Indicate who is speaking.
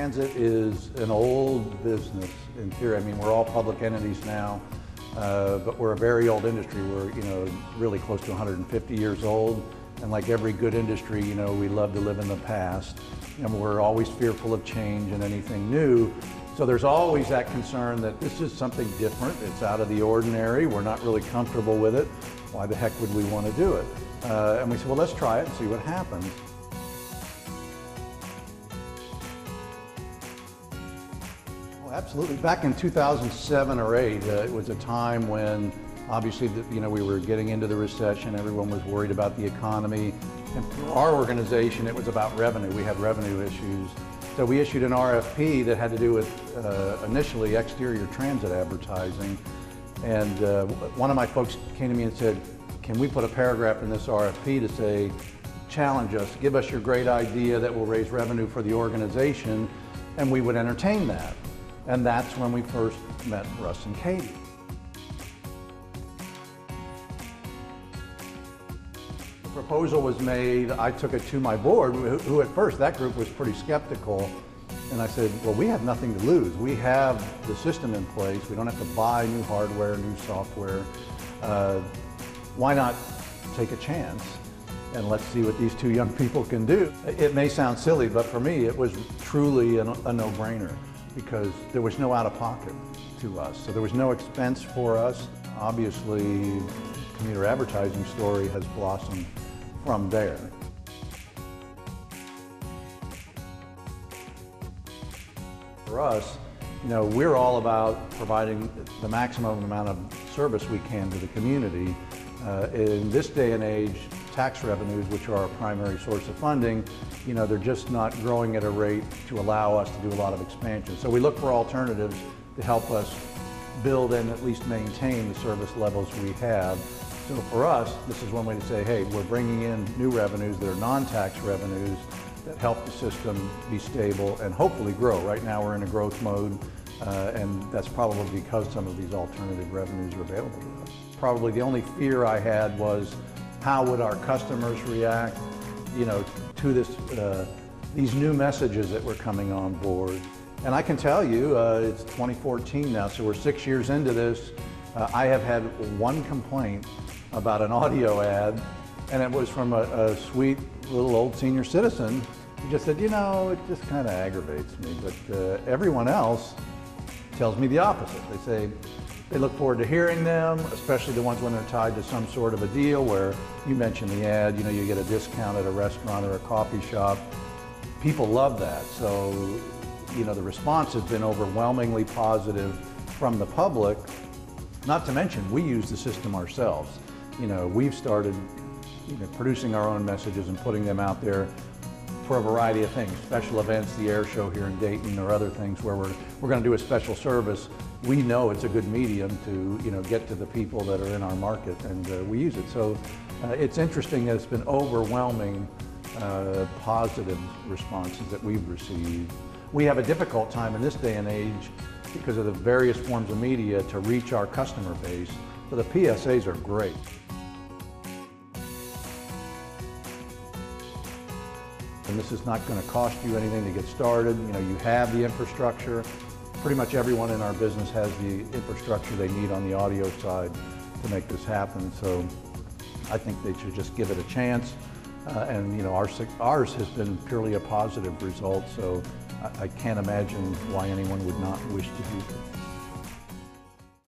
Speaker 1: Transit is an old business in theory. I mean, we're all public entities now, but we're a very old industry. We're, really close to 150 years old. And like every good industry, we love to live in the past. And we're always fearful of change and anything new. So there's always that concern that this is something different. It's out of the ordinary. We're not really comfortable with it. Why the heck would we want to do it? And we said, well, let's try it and see what happens. Oh, absolutely. Back in 2007 or 8, it was a time when obviously, we were getting into the recession. Everyone was worried about the economy. And for our organization, it was about revenue. We had revenue issues. So we issued an RFP that had to do with initially exterior transit advertising. And one of my folks came to me and said, can we put a paragraph in this RFP to say, challenge us, give us your great idea that will raise revenue for the organization, and we would entertain that. And that's when we first met Russ and Katie. The proposal was made, I took it to my board, who at first, that group was pretty skeptical. And I said, well, we have nothing to lose. We have the system in place. We don't have to buy new hardware, new software. Why not take a chance and let's see what these two young people can do? It may sound silly, but for me, it was truly a no-brainer because there was no out-of-pocket to us. So there was no expense for us. Obviously, Commuter Advertising story has blossomed from there. For us, we're all about providing the maximum amount of service we can to the community. In this day and age, tax revenues, which are our primary source of funding, they're just not growing at a rate to allow us to do a lot of expansion. So we look for alternatives to help us build and at least maintain the service levels we have. So for us, this is one way to say, hey, we're bringing in new revenues that are non-tax revenues that help the system be stable and hopefully grow. Right now we're in a growth mode, and that's probably because some of these alternative revenues are available to us. Probably the only fear I had was how would our customers react, to this, these new messages that were coming on board. And I can tell you, it's 2014 now, so we're 6 years into this. I have had one complaint about an audio ad, and it was from a sweet little old senior citizen who just said, it just kind of aggravates me. But everyone else tells me the opposite. They say they look forward to hearing them, especially the ones when they're tied to some sort of a deal where you mentioned the ad, you get a discount at a restaurant or a coffee shop. People love that. So, the response has been overwhelmingly positive from the public. Not to mention, we use the system ourselves. We've started producing our own messages and putting them out there for a variety of things, special events, the air show here in Dayton, or other things where we're going to do a special service. We know it's a good medium to get to the people that are in our market, and we use it. So it's interesting that it's been overwhelming positive responses that we've received. We have a difficult time in this day and age because of the various forms of media to reach our customer base. So the PSAs are great. And this is not going to cost you anything to get started. You have the infrastructure. Pretty much everyone in our business has the infrastructure they need on the audio side to make this happen. So I think they should just give it a chance. And ours has been purely a positive result. So I can't imagine why anyone would not wish to do this.